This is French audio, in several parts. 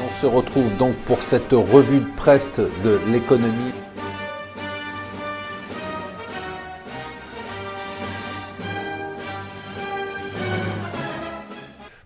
On se retrouve donc pour cette revue de presse de l'économie.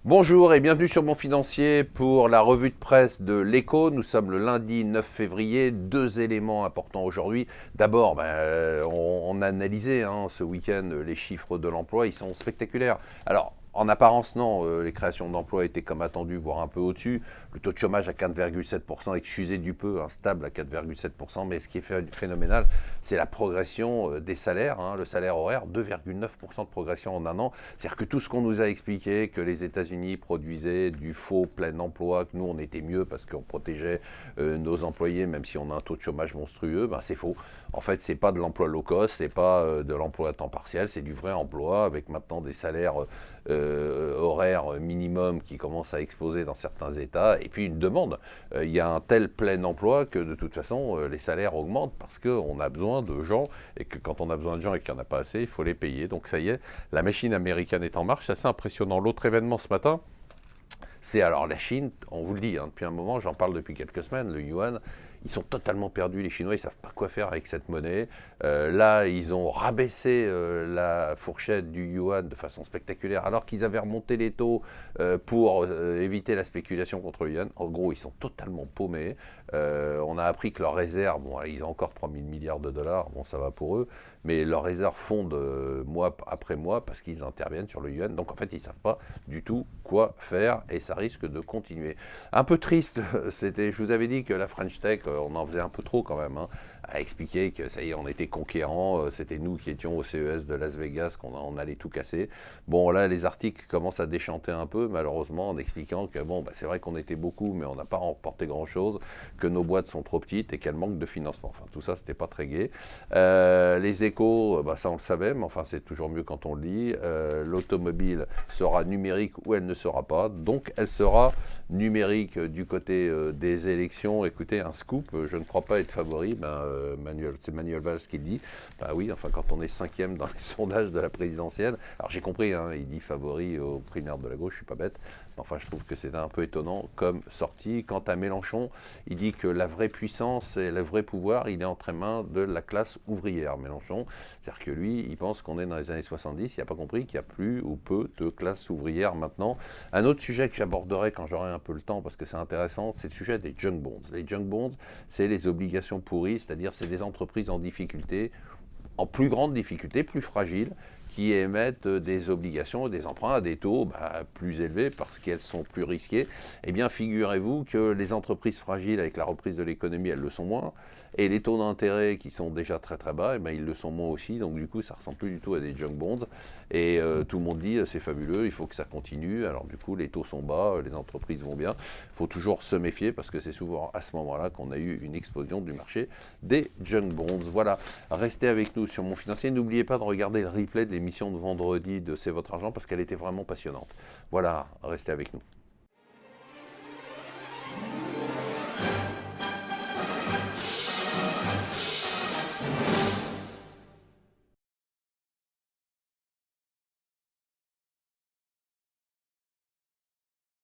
Bonjour et bienvenue sur Mon Financier pour la revue de presse de l'Écho. Nous sommes le lundi 9 février. Deux éléments importants aujourd'hui. D'abord, on a analysé ce week-end les chiffres de l'emploi. Ils sont spectaculaires. Alors, en apparence, non, les créations d'emplois étaient comme attendu, voire un peu au-dessus. Le taux de chômage à 4,7%, excusez du peu, stable à 4,7%, mais ce qui est phénoménal, c'est la progression des salaires, le salaire horaire, 2,9% de progression en un an. C'est-à-dire que tout ce qu'on nous a expliqué, que les États-Unis produisaient du faux plein emploi, que nous on était mieux parce qu'on protégeait nos employés, même si on a un taux de chômage monstrueux, c'est faux. En fait, c'est pas de l'emploi low cost, c'est pas de l'emploi à temps partiel, c'est du vrai emploi avec maintenant des salaires horaires minimum qui commencent à exploser dans certains États, et puis une demande. Il y a un tel plein emploi que de toute façon, les salaires augmentent parce qu'on a besoin de gens, et que quand on a besoin de gens et qu'il n'y en a pas assez, il faut les payer. Donc ça y est, la machine américaine est en marche, c'est assez impressionnant. L'autre événement ce matin, c'est alors la Chine, on vous le dit depuis un moment, j'en parle depuis quelques semaines, le yuan. Ils sont totalement perdus, les Chinois, ils ne savent pas quoi faire avec cette monnaie. Là, ils ont rabaissé la fourchette du yuan de façon spectaculaire, alors qu'ils avaient remonté les taux pour éviter la spéculation contre le yuan. En gros, ils sont totalement paumés. On a appris que leurs réserves, ils ont encore 3 000 milliards de dollars, ça va pour eux, mais leurs réserves fondent mois après mois parce qu'ils interviennent sur le yuan. Donc en fait, ils ne savent pas du tout quoi faire et ça risque de continuer. Un peu triste, je vous avais dit que la French Tech, on en faisait un peu trop quand même, à expliquer que ça y est, on était conquérants, c'était nous qui étions au CES de Las Vegas, qu'on allait tout casser. Bon, là, les articles commencent à déchanter un peu, malheureusement, en expliquant que c'est vrai qu'on était beaucoup, mais on n'a pas remporté grand-chose, que nos boîtes sont trop petites et qu'elles manquent de financement. Enfin, tout ça, c'était pas très gai. Les échos, ça on le savait, mais enfin, c'est toujours mieux quand on le dit. L'automobile sera numérique ou elle ne sera pas, donc elle sera numérique du côté des élections. Écoutez, un scoop, je ne crois pas être favori, c'est Manuel Valls qui le dit. Oui, enfin quand on est 5e dans les sondages de la présidentielle, alors j'ai compris, il dit favori aux primaires de la gauche, je suis pas bête, mais enfin je trouve que c'est un peu étonnant comme sortie. Quant à Mélenchon, il dit que la vraie puissance et le vrai pouvoir, il est entre les mains de la classe ouvrière, Mélenchon. C'est-à-dire que lui, il pense qu'on est dans les années 70, il n'a pas compris qu'il n'y a plus ou peu de classe ouvrière maintenant. Un autre sujet que j'aborderai quand j'aurai un peu le temps, parce que c'est intéressant, c'est le sujet des junk bonds. Les junk bonds, c'est les obligations pourries, c'est-à-dire c'est des entreprises en difficulté, en plus grande difficulté, plus fragiles, qui émettent des obligations et des emprunts à des taux plus élevés parce qu'elles sont plus risquées. Eh bien, figurez-vous que les entreprises fragiles, avec la reprise de l'économie, elles le sont moins. Et les taux d'intérêt qui sont déjà très très bas, ils le sont moins aussi. Donc du coup, ça ne ressemble plus du tout à des junk bonds. Et tout le monde dit, c'est fabuleux, il faut que ça continue. Alors du coup, les taux sont bas, les entreprises vont bien. Il faut toujours se méfier parce que c'est souvent à ce moment-là qu'on a eu une explosion du marché des junk bonds. Voilà, restez avec nous sur Mon Financier. N'oubliez pas de regarder le replay de l'émission de vendredi de C'est votre argent parce qu'elle était vraiment passionnante. Voilà, restez avec nous.